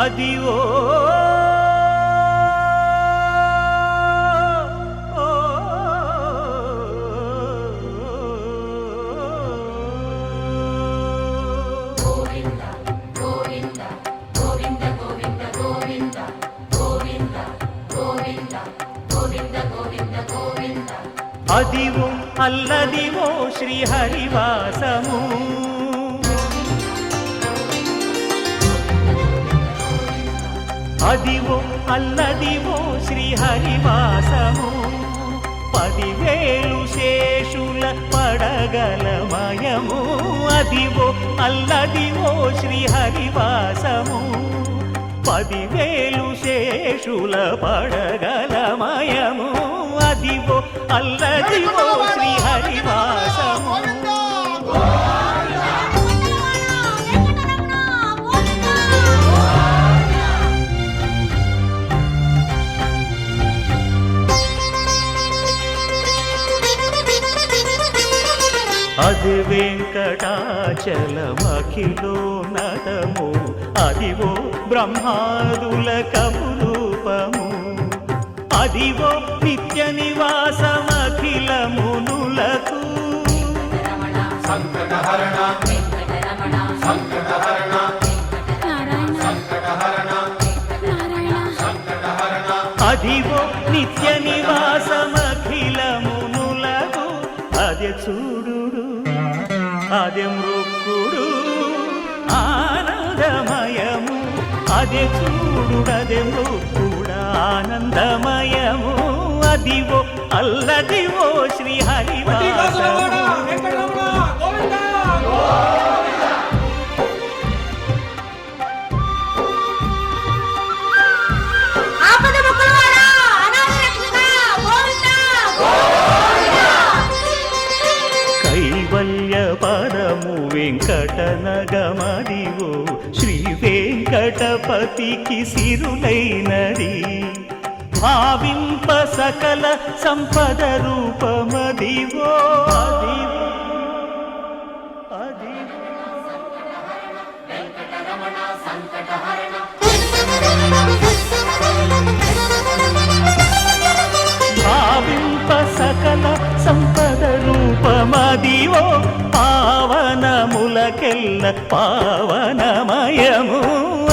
అదివో అదివో అల్లదివో శ్రీహరివాసము అదివో అల్లదివో శ్రీహరివాసము 10,000 శేషుల పడగలమయము అదివో అల్లదివో శ్రీహరివాసము 10,000 శేషుల పడగలమయము అదివో అల్లదివో శ్రీహరివాసము అది వెంకటాచలమఖిలోన్నతము అదివో బ్రహ్మాదుల కపురూపము అదివో నిత్య నివాసమఖిల మునులకు సంకటహరణ సంకటహరణ సంకటహరణ సంకటహరణ అదివో నిత్య నివాసమఖిల మునులకు అదే చూడు అదే మృక్కుడు ఆనందమయము అదే చూడుడదే మృక్కుడ ఆనందమయము అదివో అల్లదివో శ్రీహరివాసము పరము వెంకటనగమదివో శ్రీ వెంకటపతికి సిరులైనది భావింప సకల సంపద రూపమదివో భావింప సకల సంపద రూపమదివో పావనములకెల్ల పావనమయము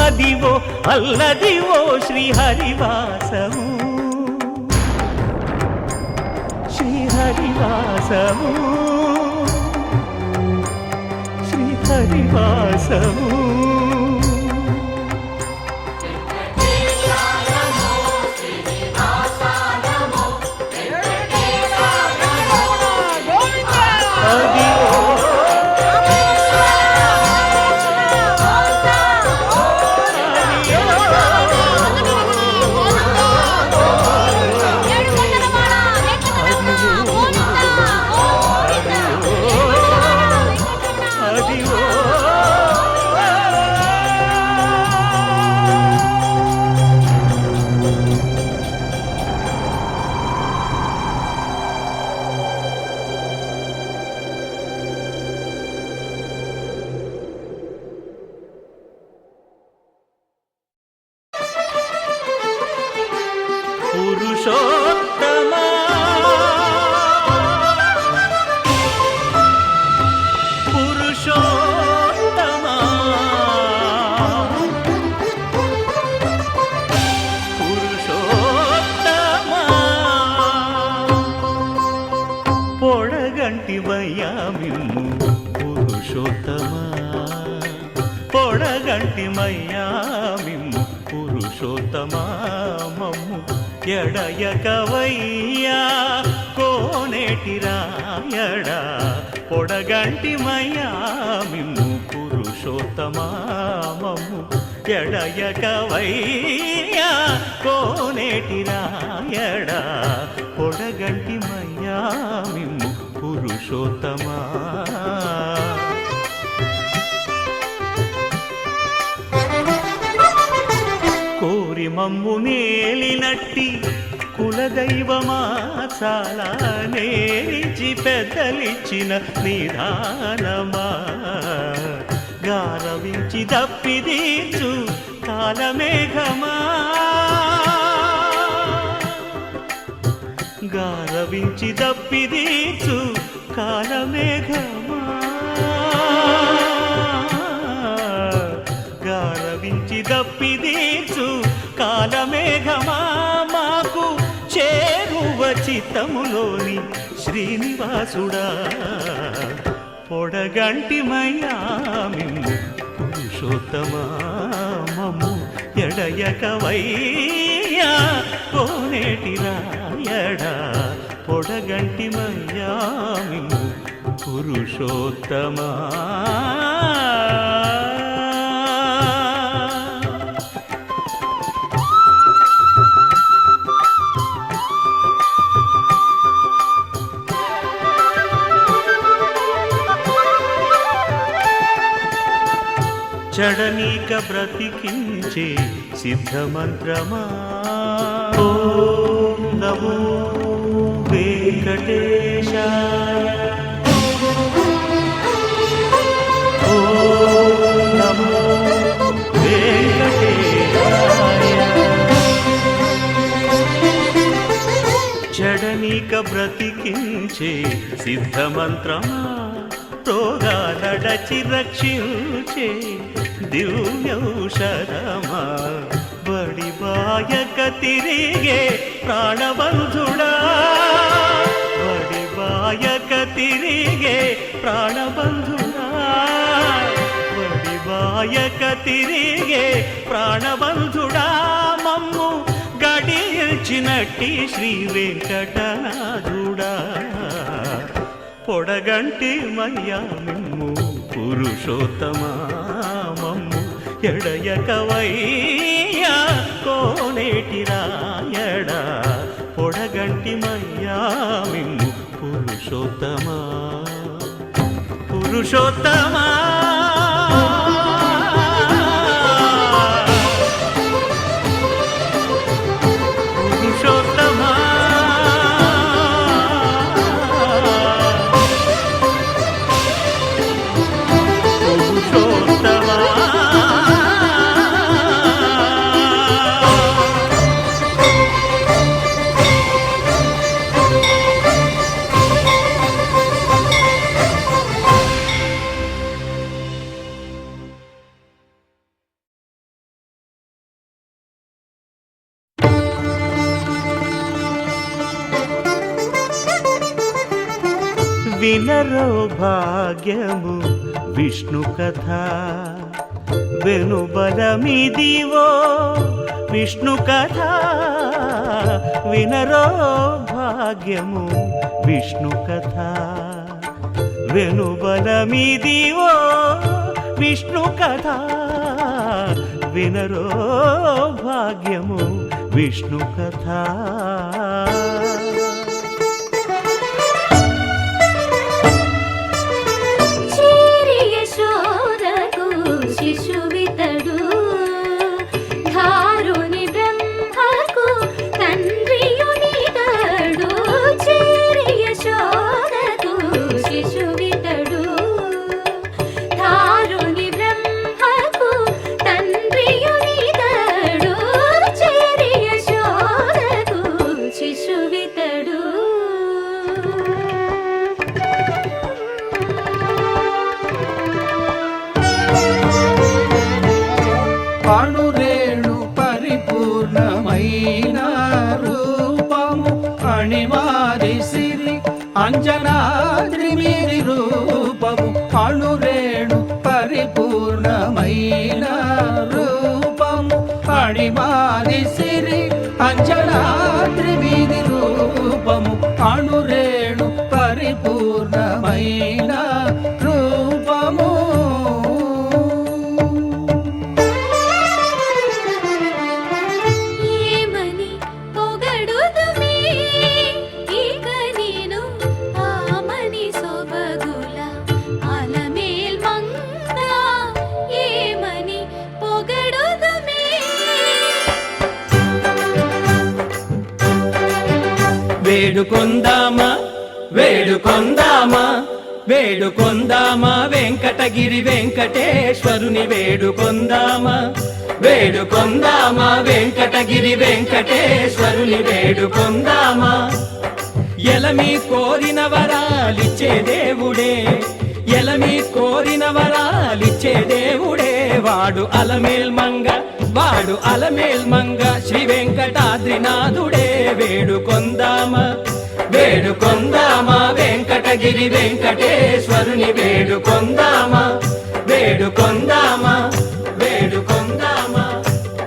అదివో అల్లదివో శ్రీహరివాసము శ్రీహరివాసము శ్రీహరివాసము పురుషోత్తమా పురుషోత్తమా పురుషోత్తమా పొడగంటివయ్యా మిమ్ము పురుషోత్తమా పొడగంటిమయ్యా మిమ్ము పురుషోత్తమా మమ్ము ఎడయకవయ్యా కోనేటి రాయడా పొడగంటిమయ్యా మిమ్ము పురుషోత్తమా మమ్ము ఎడయకవయ్యా కోనేటి రాయడా పొడగంటిమయ్యా మిమ్ము పురుషోత్తమా కోరి మమ్ము నేలినట్టి కులదైవమా చాలా నేరిచి పెద్దలిచ్చిన నిదానమా గారవించి దప్పిదీర్చు కాలమేఘమా గారవించి దప్పిదీచు కాలమేఘమా గారవించి దప్పిదీచు కాలమేఘమా మాకు చేరువ చిత్తములోని శ్రీనివాసుడా పొడగంటిమయ్యా మిమ్ము పురుషోత్తమా మమ్ము ఎడయకవయ్యా కోనేటి రాయడా పొడగంటిమయ్యా మిమ్ము పురుషోత్తమా చడనీక బ్రతికించే సిద్ధమంత్రమా ఓం నమో వెంకటేశాయ ఓం నమో వెంకటేశాయ చడనీక బ్రతికించే సిద్ధమంత్రమా రోగాలడచి రక్షించే దివ్యౌషధమా బడిబాయక తిరిగే ప్రాణబంధుడా బడిబాయక తిరిగే ప్రాణబంధుడా బడిబాయక తిరిగే ప్రాణబంధుడా మమ్ము గడిచినట్టి శ్రీ వెంకటనాథుడా పొడగంటి మయ్యా మిమ్ము పురుషోత్తమా మమ్ము ఎడయకవయ్యా కోనేటి రాయడా పొడగంటి మయ్యా మిమ్ము పురుషోత్తమా పురుషోత్తమా పురుషోత్తమా వినరో భాగ్యము విష్ణు కథ వెనుబలమిదివో విష్ణు కథ వినరో భాగ్యము విష్ణు కథ వెనుబలమిదివో విష్ణు కథ వినరో భాగ్యము విష్ణు కథ శిశువితడు ధారుని బ్రహ్మకు తండ్రియునితడు చేరి యశోదకు శిశువితడు ధారుని బ్రహ్మకు తండ్రియునితడు చేరి యశోదకు శిశువితడు అణురేణు పరిపూర్ణమైన రూపము అణిమాది సిరి అంజనాద్రి మీది రూపము అణురేణు పరిపూర్ణమైన రూపము అణిమాది సిరి అంజనాద్రి మీది రూపము అణురేణు పరిపూర్ణమైన రూపము వేడుకొందామా వేడుకొందామా వేడుకొందామా వెంకటగిరి వెంకటేశ్వరుని వేడుకొందామా వేడుకొందామా వెంకటగిరి వెంకటేశ్వరుని వేడుకొందామా. ఎలమి కోరిన వరాలిచ్చే దేవుడే, ఎలమి కోరిన వరాలిచ్చే దేవుడే, వాడు అలమేల్ మంగ, వాడు అలమేల్ మంగ, శ్రీ వెంకటాద్రినాథుడే. వేడుకొందామా వేడుకొందామా వెంకటగిరి వెంకటేశ్వరుని వేడుకొందామా. వేడుకొందామా వేడుకొందామా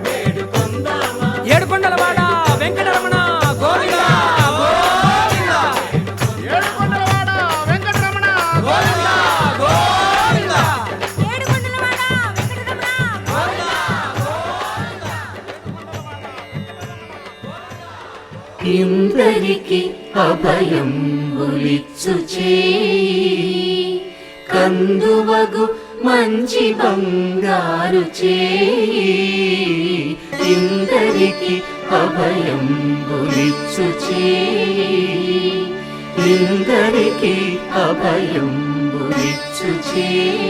వేడుకొందామా. ఏడుకొండలవాడ వెంకటరమణ గోవిందా గోవిందా. ఏడుకొండలవాడ వెంకటరమణ గోవిందా గోవిందా. ఏడుకొండలవాడ వెంకటరమణ ఇందరికి అభయం ఉలిచ్చు చేయి, కందువగు మంచి బంగారు చేయి. ఇందరికి అభయం ఉలిచ్చు చేయి, ఇందరికి అభయం ఉలిచ్చు చేయి.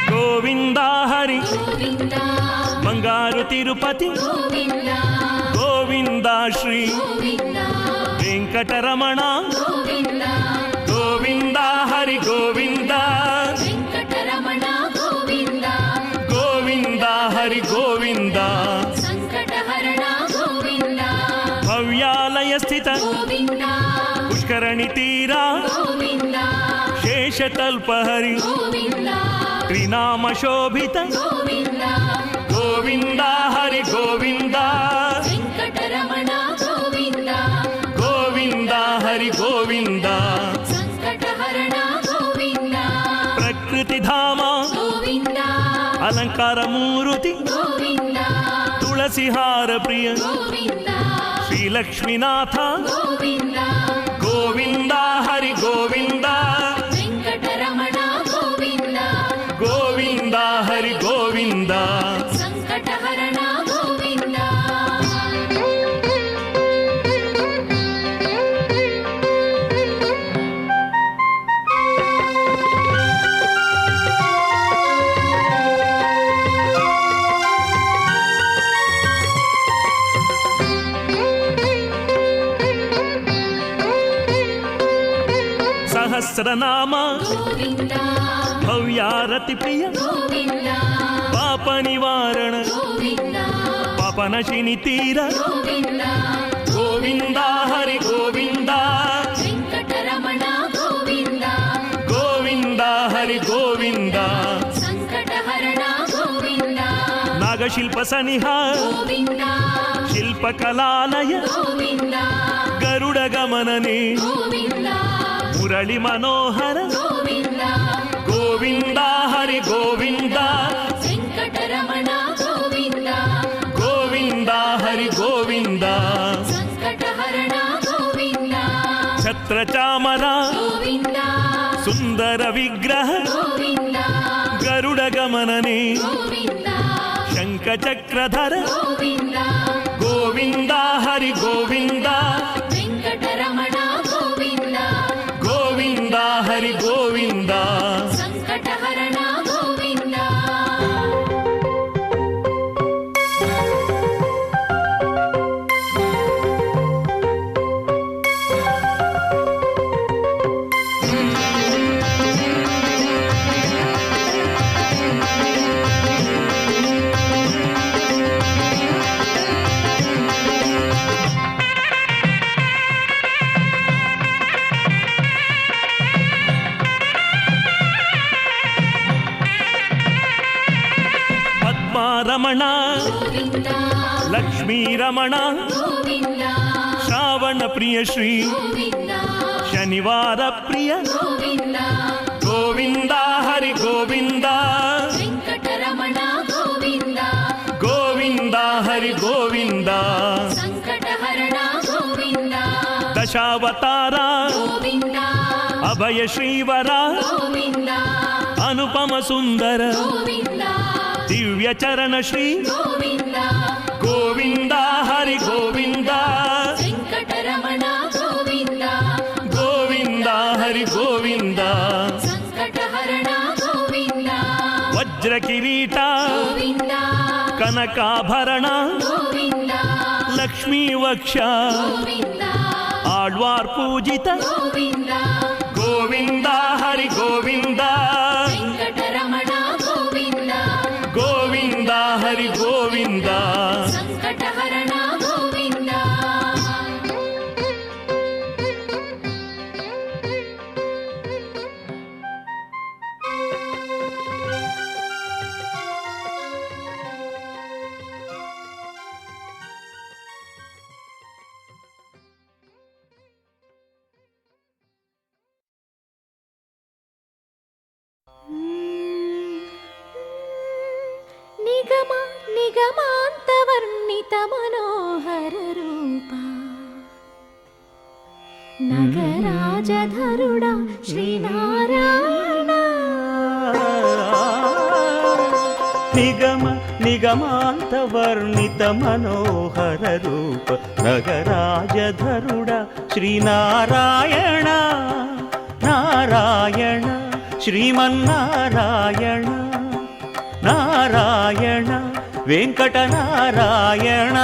గోవిందా హరి గోవిందా బంగారు తిరుపతి గోవిందా గోవిందా శ్రీ గోవిందా వెంకటరమణ గోవిందా గోవిందా హరి గోవిందా వెంకటరమణ గోవిందా గోవిందా హరి గోవిందా సంకటహరణ గోవిందా భవ్యాలయ స్థిత గోవిందా పుష్కరణి తీరా గోవిందా శేషతల్పహరి గోవిందా త్రినామ శోభిత గోవిందా గోవిందా హరి గోవిందా వెంకటరమణ గోవిందా గోవిందా హరి గోవిందా సంకటహరణ గోవిందా ప్రకృతి ధామ గోవిందా అలంకార మూర్తి గోవిందా తులసిహార ప్రియ గోవిందా శ్రీలక్ష్మీనాథ గోవిందా గోవిందా హరి గోవిందా వెంకటరమణ గోవిందా గోవిందా హరి గోవిందా సంకటహరణ గోవిందా సహస్రనామ గోవిందా భవ్యారతి ప్రియ గోవిందా పాప నివారణ గోవిందా పాపనశిని తీర గోవిందా గోవిందా హరి గోవిందా వెంకటరమణ గోవిందా గోవిందా హరి గోవిందా సంకటహరణ గోవిందా నాగశిల్ప సనిహ గోవిందా శిల్పకళాలయ గోవిందా గరుడ గమననే గోవిందా మురళి మనోహర గోవిందా గోవిందా హరి గోవిందా వెంకటరమణ గోవిందా గోవిందా హరి గోవిందా సంకటహరణ గోవిందా ఛత్రచామర గోవిందా సుందర విగ్రహ గోవిందా గరుడ గమననే గోవిందా శంఖ చక్రధర గోవిందా గోవిందా హరి గోవిందా వెంకటరమణ గోవిందా గోవిందా హరి గోవిందా సంకటహరణ గోవిందా పద్మారమణ గోవిందా లక్ష్మీ రమణ గోవిందా శ్రావణ ప్రియ శ్రీ గోవిందా ಶನಿವಾರ ಪ್ರಿಯ ಗೋವಿಂದ ಗೋವಿಂದ ಹರಿ ಗೋವಿಂದ ವೆಂಕಟರಮಣ ಗೋವಿಂದ ಗೋವಿಂದ ಹರಿ ಗೋವಿಂದ ಸಂಕಟಹರಣ ಗೋವಿಂದ ದಶಾವತಾರ ಗೋವಿಂದ ಅಭಯ ಶ್ರೀವರ ಗೋವಿಂದ ಅನುಪಮ ಸುಂದರ ಗೋವಿಂದ ದಿವ್ಯ ಚರಣ ಶ್ರೀ ಗೋವಿಂದ ಗೋವಿಂದ ಹರಿ ಗೋವಿಂದ ವೆಂಕಟರಮಣ ಗೋವಿಂದ ಗೋವಿಂದ ಹರಿ ಗೋವಿಂದ ಸಂಕಟಹರಣ ಗೋವಿಂದ ವಜ್ರ ಕಿರೀಟ ಗೋವಿಂದ ಕನಕಾಭರಣ ಗೋವಿಂದ ಲಕ್ಷ್ಮೀ ವಕ್ಷ ಗೋವಿಂದ ಆಳ್ವಾರ್ ಪೂಜಿತ ಗೋವಿಂದ ಗೋವಿಂದ ಹರಿ ಗೋವಿಂದ ವೆಂಕಟರಮಣ ಗೋವಿಂದ ಗೋವಿಂದ ಹರಿ ಗೋವಿಂದ ಸಂಕಟಹರಣ ಗೋವಿಂದ ನಿಗಮ ನಿಗಮಾಂತವರ್ಣಿತ ಮನೋಹರ ರೂಪ ನಗರಾಜಧರುಡ ಶ್ರೀನಾರಾಯಣ ನಿಗಮ ನಿಗಮಾಂತ ವರ್ಣಿತ ಮನೋಹರ ರೂಪ ನಗರಾಜಧರುಡ ಶ್ರೀನಾರಾಯಣ ನಾರಾಯಣ ಶ್ರೀಮನ್ನಾರಾಯಣ ನಾರಾಯಣ ವೆಂಕಟನಾರಾಯಣ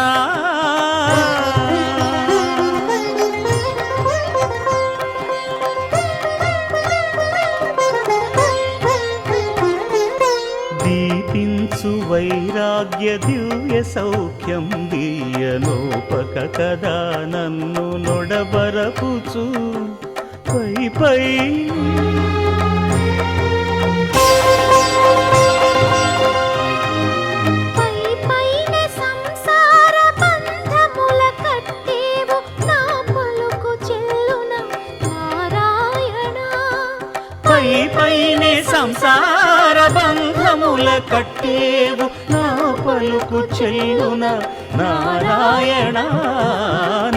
దీపించు వైరాగ్య దివ్య సౌఖ్యం దీయనోపక కదా నన్ను నొడబరపుచు పై పై పైనే సంసార బంధముల కట్టేవు నా పలుకు చెల్లున నారాయణ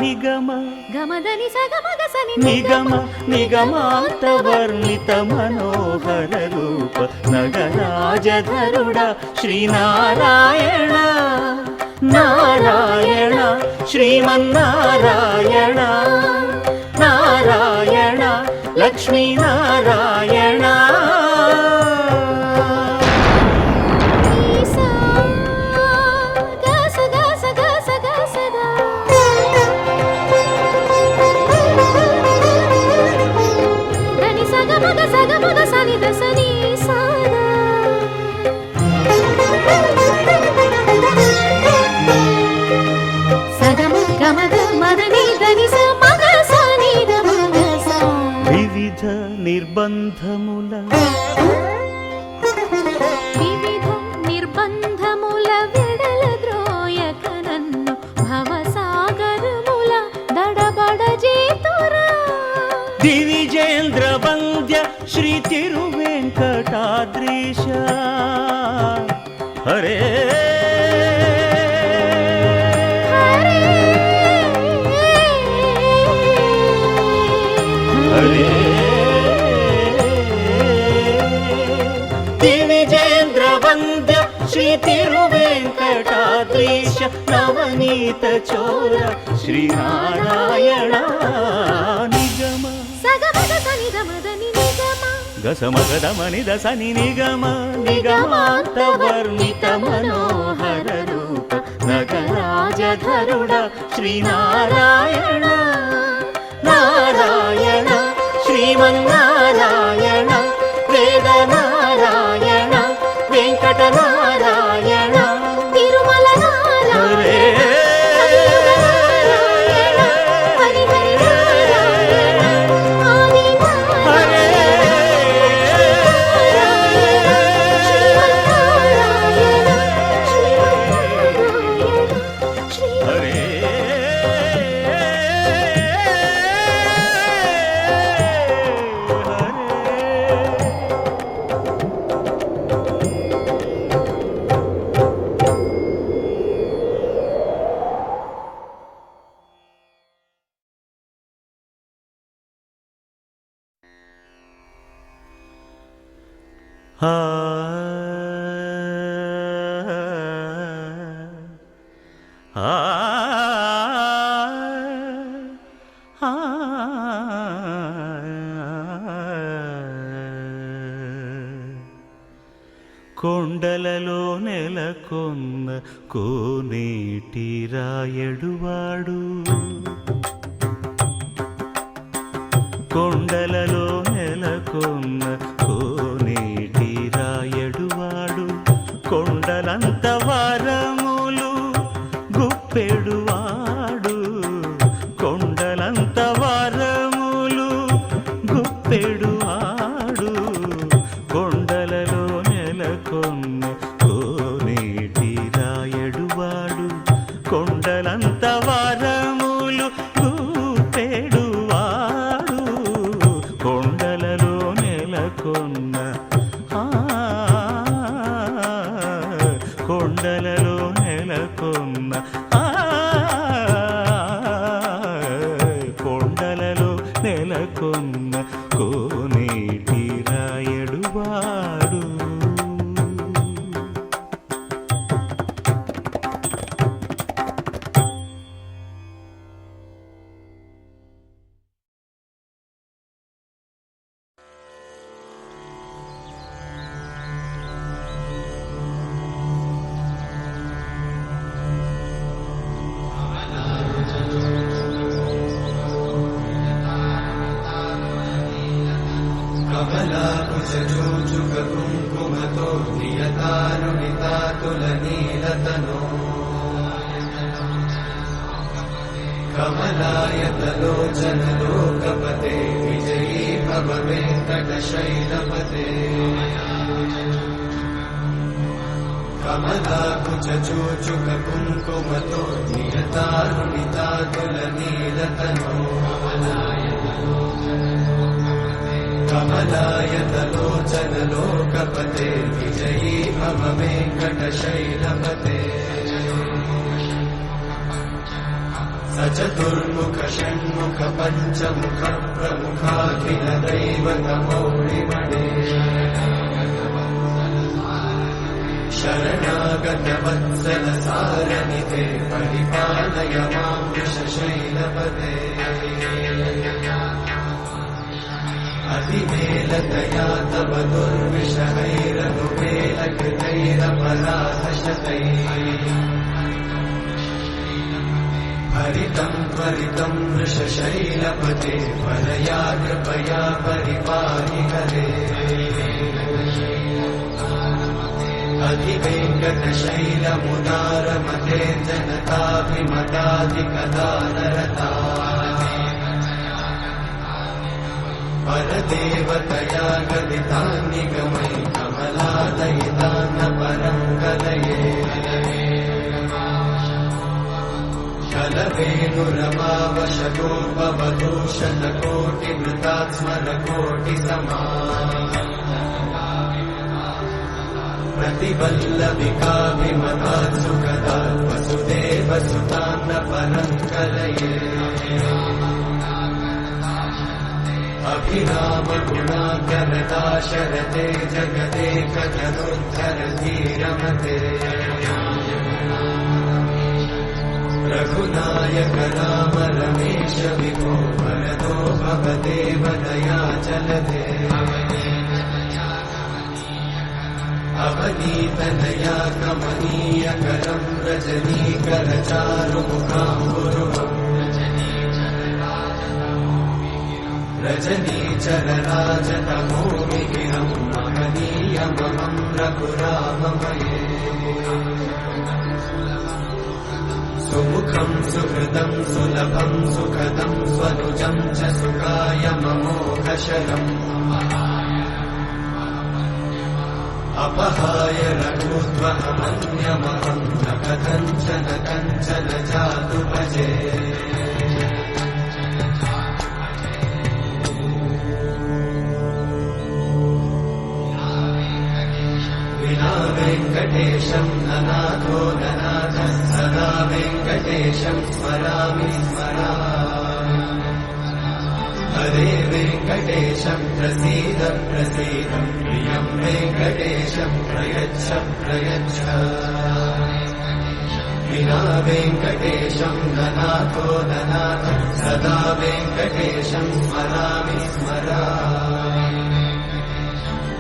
నిగమ గమదని సగమగసని నిగమ నిగమాంత వర్ణిత మనోహర రూప నగరాజధరుడ శ్రీనారాయణ నారాయణ శ్రీమన్నారాయణ నారాయణ లక్ష్మీనారాయణ వివిధ నిర్బంధముల వెడల ద్రోయక నన్ను భవసాగరముల దడబడ చేతురా దివిజేంద్ర వంద్య శ్రీ తిరువెంకటాద్రీశ హరే హరే దివిజేంద్ర వంద్య శ్రీ తిరువెంకటాద్రీశ నవనీత చోర శ్రీనారాయణ నిగమ గసమగదమని దసని నిగమ నిగమాంత వర్ణిత మనోహర రూప నగరాజధరుడ శ్రీనారాయణ నారాయణ శ్రీమన్నారాయణ వేదనారాయణ వెంకటనారాయణ తిరుమల నారాయణ ಆ ಆ కొండలలో నెలకొన్న కోనేటి రాయడువాడు, కొండలలో నెలకొన్న కోనేటి రాయడువాడు, కొండలంత వారములు గుప్పెడువాడు, కొండలంత వారములు గుప్పెడువాడు, కొండలలో నెలకొన్న కోనేటి రాయడువాడు, కొండలంత వారములు గుప్పెడువాడు, కొండలలో నెలకొన్న కొండలలో నెలకొన్న కొండలలో నెలకొన్న కోనేటి రాయడువాడు. कमलाकुचूचुककुङ्कुमतो नियतानुनितातुलनीलतनो कमलायतलोचनलोकपते विजयी भव वेङ्कटशैलपते कमलाकुचूचुककुङ्कुमतो नियतानुनितातुलनीलतनो कमलायतलोचनलोकपते विजयी भव वेङ्कटशैलपते सचतुर्मुख षण्मुख पञ्चमुख प्रमुखाखिल दैवतमौलिमणे शरणागत वत्सल सारनिधे परिपालय मां वृषशैलपते अधिमेलतया तव दुर्विषहैरनुमेलकृतैरपराधशतैः हरितं त्वरितं वृषशैलपते परया कृपया परिपाहि हरे अधिवेङ्कटशैलमुदारमते जनताभिमताधिकदानरता परदेवतया गदितान्निगमै कमलादयितान्न परं कलये शलवेणुरमावशतोपवधूषणकोटिमृतात्स्मरकोटिसमा प्रतिवल्लभिकाभिमतात् सुखदात् वसुदेवसुतान्न परं कलये अभिरामगुणाकरदाशरथे जगदेकजनोद्धरधीरमते रघुनायक राम रमेश विभो वरदो भवदेव दयाचलते अवनीतनया कमनीयकरं रजनीकरचारुमुखाम्बुरुहम् रजनीचरराजतमोमिहिरं महनीयमहं रघुराममये सुमुखं सुहृदं सुलभं सुखदं स्वनुजं च सुखाय ममोघशरम् अपहाय रघुत्वमन्यमहं न कथञ्चन कञ्चन जातु भजे विना वेङ्कटेशं ननाथो ननाथ सदा वेङ्कटेशं स्मरामि स्मरामि हरे वेङ्कटेश प्रसीद प्रसीद प्रियं वेङ्कटेश प्रयच्छ प्रयच्छ विना वेङ्कटेशं ननाथो ननाथ सदा वेङ्कटेशं स्मरामि स्मरामि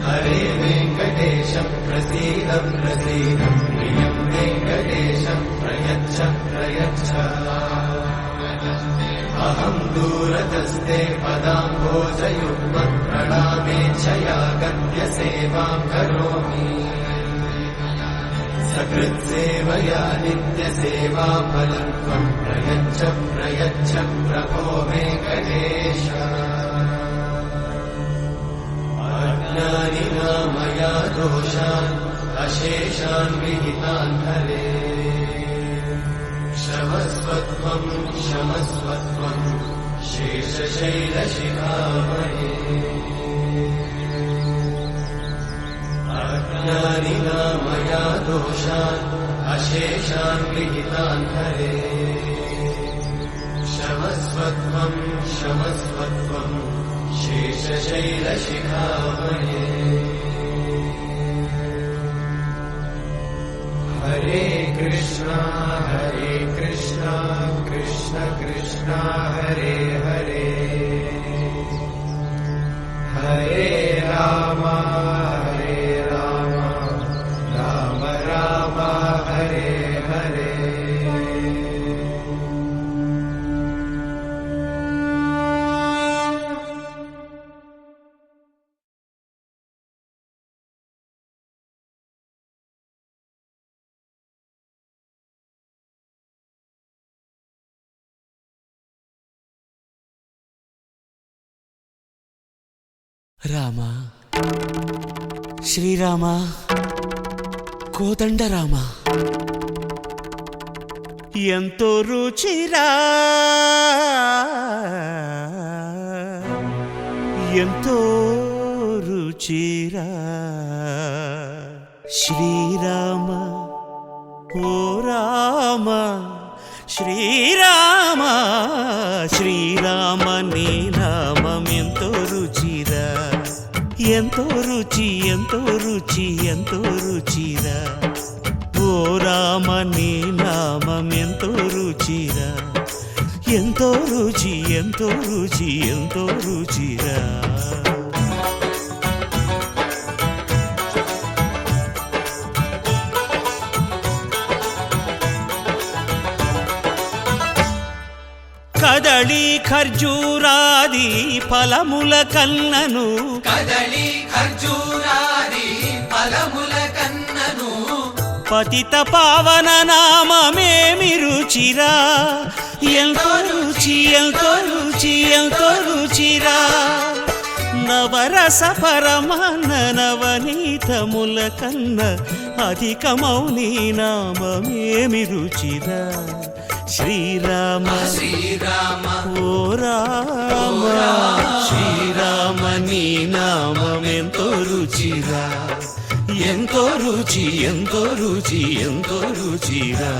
हरे वेङ्कटेश प्रसीद प्रसीद प्रियं वेङ्कटेश प्रयच्छ प्रयच्छ अहं दूरतस्ते पदाम्भोजयुग्मं प्रणामेच्छया गद्य सेवां करोमि सकृत्सेवया नित्यसेवां फलं त्वं प्रयच्छ प्रयच्छ प्रभो वेङ्कटेश अज्ञानिना मया दोषान् अशेषान् विहितान् हरे क्षमस्वत्वं क्षमस्वत्वं शेषशैलशिखामणे अज्ञानिना मया दोषान् अशेषान् विहितान् हरे क्षमस्वत्वं क्षमस्वत्वं शेषशैलशिखामणे हरे कृष्णा कृष्ण कृष्ण हरे हरे हरे राम राम राम हरे हरे రామ శ్రీరామ కోదండ రామ ఎంతో రుచిరా ఎంతో రుచిరా శ్రీరామ ఓ రామ శ్రీరామ శ్రీరామ నీ నామం ఎంతో రుచిరా ఎంతో రుచి ఎంతో రుచి ఎంతో రుచిరా ఓ రామ నీ నామం ఎంతో రుచిరా ఎంతో రుచి ఎంతో రుచి ఎంతో రుచిరా కదళి ఖర్జూరాది ఫలముల కన్నను కదళి ఖర్జూరాది ఫలముల కన్నను పతిత పావన నామమేమి రుచిరా ఎంతో రుచి ఎంతో రుచి ఎంతో రుచిరా నవరస పరమాన్న నవనీతముల కన్న అధికమౌని నామమేమి రుచిరా శ్రీరామ శ్రీరామ ఓ రామ శ్రీరామ నీ నామం ఎంతో రుచిరా ఎంతో రుచి ఎంతో రుచి ఎంతో రుచిరా